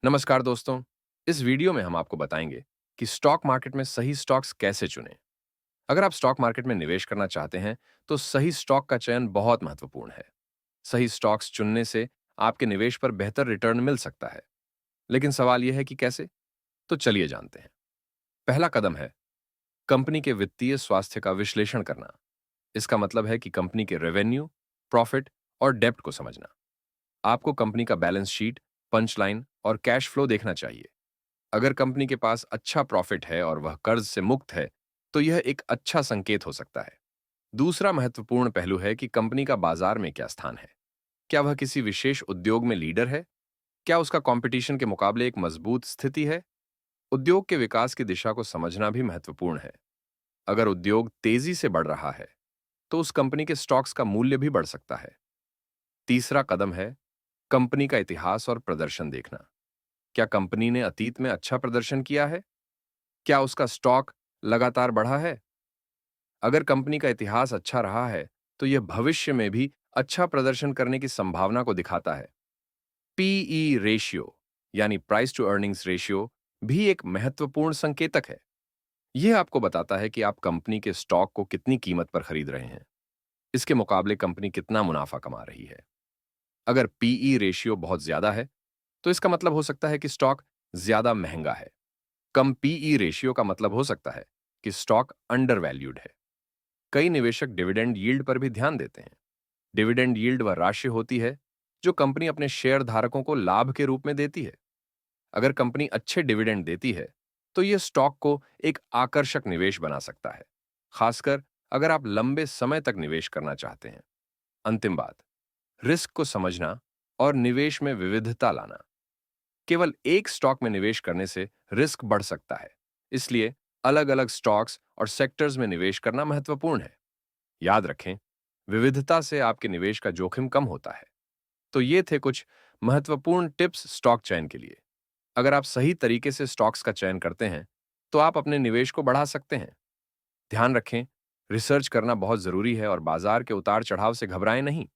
नमस्कार दोस्तों। इस वीडियो में हम आपको बताएंगे कि स्टॉक मार्केट में सही स्टॉक्स कैसे चुनें। अगर आप स्टॉक मार्केट में निवेश करना चाहते हैं तो सही स्टॉक का चयन बहुत महत्वपूर्ण है। सही स्टॉक्स चुनने से आपके निवेश पर बेहतर रिटर्न मिल सकता है। लेकिन सवाल यह है कि कैसे? तो चलिए जानते हैं। पहला कदम है कंपनी के वित्तीय स्वास्थ्य का विश्लेषण करना। इसका मतलब है कि कंपनी के रेवेन्यू, प्रॉफिट और डेब्ट को समझना। आपको कंपनी का बैलेंस शीट, पंच लाइन और कैश फ्लो देखना चाहिए। अगर कंपनी के पास अच्छा प्रॉफिट है और वह कर्ज से मुक्त है, तो यह एक अच्छा संकेत हो सकता है। दूसरा महत्वपूर्ण पहलू है कि कंपनी का बाजार में क्या स्थान है। क्या वह किसी विशेष उद्योग में लीडर है? क्या उसका कंपटीशन के मुकाबले एक मजबूत स्थिति है? उद्योग के विकास की दिशा को समझना भी महत्वपूर्ण है। अगर उद्योग तेजी से बढ़ रहा है, तो उस कंपनी के स्टॉक्स का मूल्य भी बढ़ सकता है। तीसरा कदम है कंपनी का इतिहास और प्रदर्शन देखना। क्या कंपनी ने अतीत में अच्छा प्रदर्शन किया है? क्या उसका स्टॉक लगातार बढ़ा है? अगर कंपनी का इतिहास अच्छा रहा है, तो यह भविष्य में भी अच्छा प्रदर्शन करने की संभावना को दिखाता है। पीई रेशियो यानी प्राइस टू अर्निंग्स रेशियो भी एक महत्वपूर्ण संकेतक है। यह आपको बताता है कि आप कंपनी के स्टॉक को कितनी कीमत पर खरीद रहे हैं। इसके मुकाबले कंपनी कितना मुनाफा कमा रही है। अगर पीई रेशियो बहुत ज्यादा है, तो इसका मतलब हो सकता है कि स्टॉक ज्यादा महंगा है। कम पीई रेशियो का मतलब हो सकता है कि स्टॉक अंडर वैल्यूड है। कई निवेशक डिविडेंड यील्ड पर भी ध्यान देते हैं। डिविडेंड यील्ड वह राशि होती है जो कंपनी अपने शेयर धारकों को लाभ के रूप में देती है। अगर कंपनी अच्छे डिविडेंड देती है, तो यह स्टॉक को एक आकर्षक निवेश बना सकता है, खासकर अगर आप लंबे समय तक निवेश करना चाहते हैं। अंतिम बात, रिस्क को समझना और निवेश में विविधता लाना। केवल एक स्टॉक में निवेश करने से रिस्क बढ़ सकता है। इसलिए अलग-अलग स्टॉक्स और सेक्टर्स में निवेश करना महत्वपूर्ण है। याद रखें, विविधता से आपके निवेश का जोखिम कम होता है। तो ये थे कुछ महत्वपूर्ण टिप्स स्टॉक चयन के लिए। अगर आप सही तरीके से स्टॉक्स का चयन करते हैं, तो आप अपने निवेश को बढ़ा सकते हैं। ध्यान रखें, रिसर्च करना बहुत जरूरी है और बाजार के उतार-चढ़ाव से घबराएं नहीं।